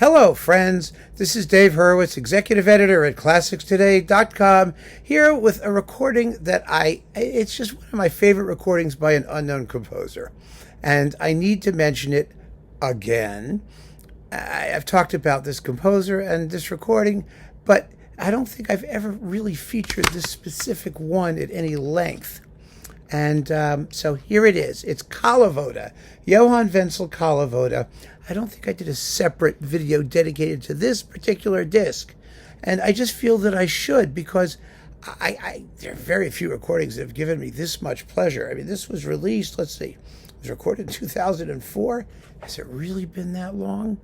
Hello, friends. This is Dave Hurwitz, executive editor at ClassicsToday.com, here with a recording that it's just one of my favorite recordings by an unknown composer. And I need to mention it again. I've talked about this composer and this recording, but I don't think I've ever really featured this specific one at any length. And so here it is. It's Kalliwoda, Johann Wenzel Kalliwoda. I don't think I did a separate video dedicated to this particular disc. And I just feel that I should, because there are very few recordings that have given me this much pleasure. I mean, this was released, let's see, it was recorded in 2004. Has it really been that long?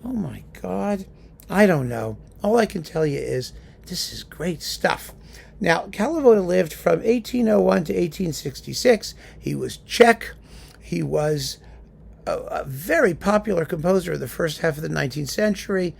Oh my God. I don't know. All I can tell you is this is great stuff. Now, Kalliwoda lived from 1801 to 1866. He was Czech. He was a very popular composer of the first half of the 19th century.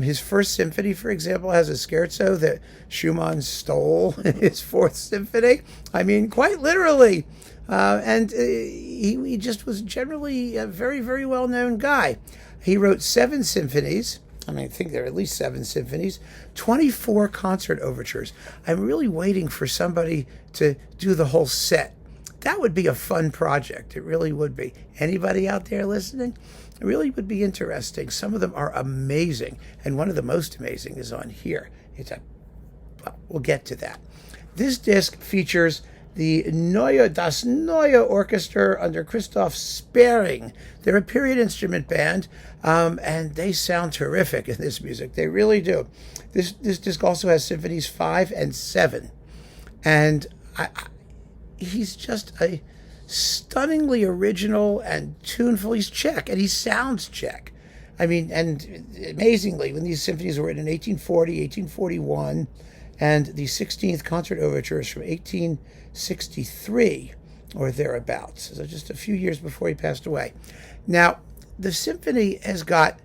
His first symphony, for example, has a scherzo that Schumann stole in his fourth symphony. I mean, quite literally. And he just was generally a very, very well-known guy. He wrote 7 symphonies. I think there are at least 7 symphonies, 24 concert overtures. I'm really waiting for somebody to do the whole set. That would be a fun project. It really would be. Anybody out there listening? It really would be interesting. Some of them are amazing, and one of the most amazing is on here. We'll get to that. This disc features the Neue Orchester under Christoph Spering. They're a period instrument band, and they sound terrific in this music. They really do. This disc also has Symphonies 5 and 7. And he's just a stunningly original and tuneful. He's Czech, and he sounds Czech. I mean, and amazingly, when these symphonies were written in 1840, 1841, and the 16th concert overture is from 1863 or thereabouts, so just a few years before he passed away. Now, the symphony has got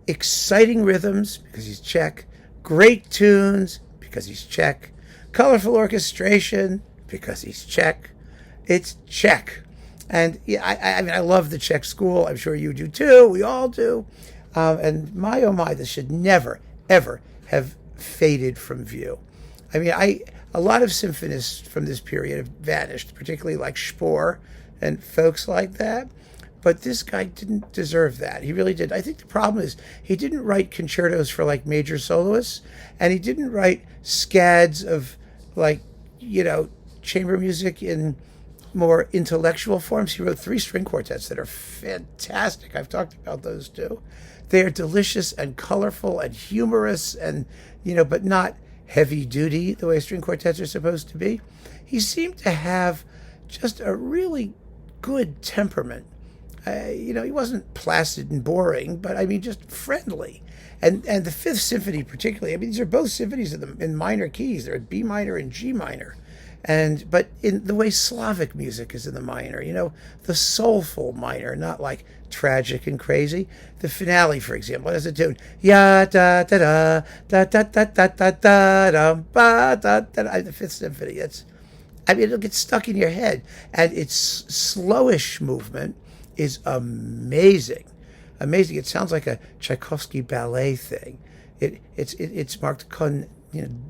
exciting rhythms because he's Czech, great tunes because he's Czech, colorful orchestration because he's Czech. It's Czech. And yeah, I mean, I love the Czech school. I'm sure you do too. We all do. And my, oh my, this should never, ever have faded from view. I mean, a lot of symphonists from this period have vanished, particularly like Spohr and folks like that. But this guy didn't deserve that. He really did. I think the problem is he didn't write concertos for like major soloists, and he didn't write scads of like, chamber music in more intellectual forms. He wrote 3 string quartets that are fantastic. I've talked about those too. They are delicious and colorful and humorous and, but not heavy duty the way string quartets are supposed to be. He seemed to have just a really good temperament. He wasn't placid and boring, but I mean, just friendly. And the 5th symphony particularly, I mean, these are both symphonies in minor keys. They're at B minor and G minor. But in the way Slavic music is in the minor, the soulful minor, not like tragic and crazy. The finale, for example, has a tune, ya da da da da da da da da da ba da da. The 5th symphony. It'll get stuck in your head, and its slowish movement is amazing. Amazing. It sounds like a Tchaikovsky ballet thing. It's marked con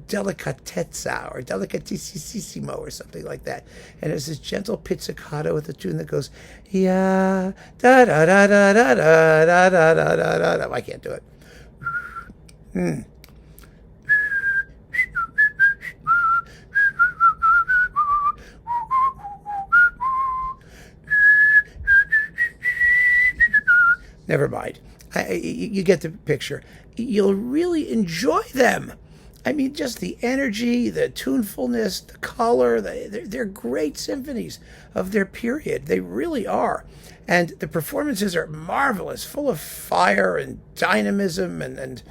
delicatezza or delicatissimo or something like that. And it's this gentle pizzicato with a tune that goes, yeah, da da da da da da da da da da da. I can't do it. Never mind. You get the picture. You'll really enjoy them. I mean, just the energy, the tunefulness, the color, they're great symphonies of their period. They really are. And the performances are marvelous, full of fire and dynamism and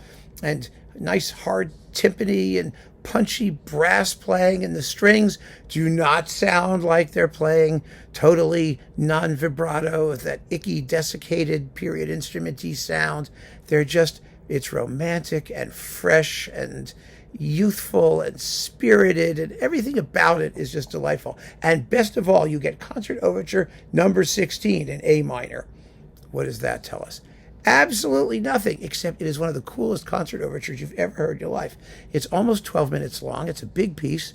nice hard timpani and punchy brass playing, and the strings do not sound like they're playing totally non-vibrato with that icky, desiccated period instrument-y sound. It's romantic and fresh and youthful and spirited, and everything about it is just delightful. And best of all, you get Concert Overture number 16 in A minor. What does that tell us? Absolutely nothing, except it is one of the coolest concert overtures you've ever heard in your life. It's almost 12 minutes long. It's a big piece.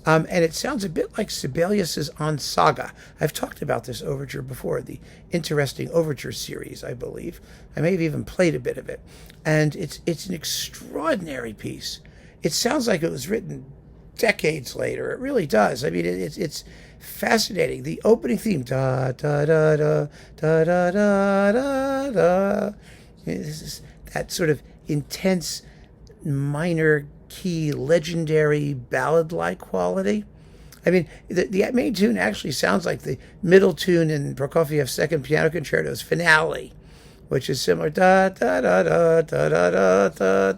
And it sounds a bit like Sibelius's On Saga. I've talked about this overture before, the interesting overture series, I believe. I may have even played a bit of it. And it's an extraordinary piece. It sounds like it was written decades later. It really does. I mean, it's fascinating. The opening theme, da da da da da da da da da. This is that sort of intense minor key, legendary ballad-like quality. I mean, the main tune actually sounds like the middle tune in Prokofiev's Second Piano Concerto's finale, which is similar. Da da da da da da da da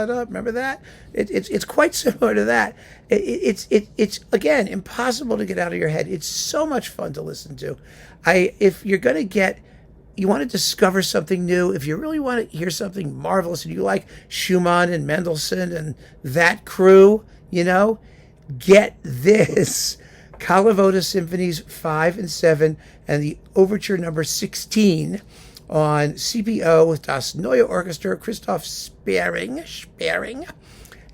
da. Remember that? It's quite similar to that. It's again impossible to get out of your head. It's so much fun to listen to. If you're gonna you want to discover something new, if you really want to hear something marvelous and you like Schumann and Mendelssohn and that crew, get this. Kalliwoda Symphonies 5 and 7 and the Overture number 16 on CPO with Das Neue Orchester, Christoph Spering.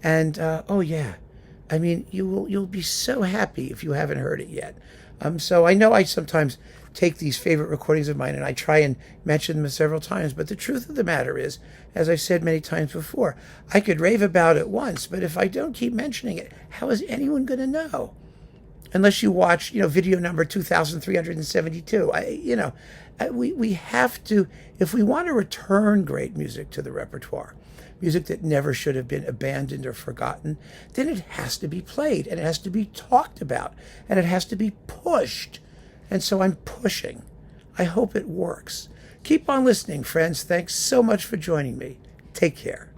And, oh yeah, I mean, you'll be so happy if you haven't heard it yet. So I know I sometimes take these favorite recordings of mine and I try and mention them several times, but the truth of the matter is, as I've said many times before, I could rave about it once, but if I don't keep mentioning it, how is anyone going to know? Unless you watch, video number 2372. We have to, if we want to return great music to the repertoire, music that never should have been abandoned or forgotten, then it has to be played, and it has to be talked about, and it has to be pushed. And so I'm pushing. I hope it works. Keep on listening, friends. Thanks so much for joining me. Take care.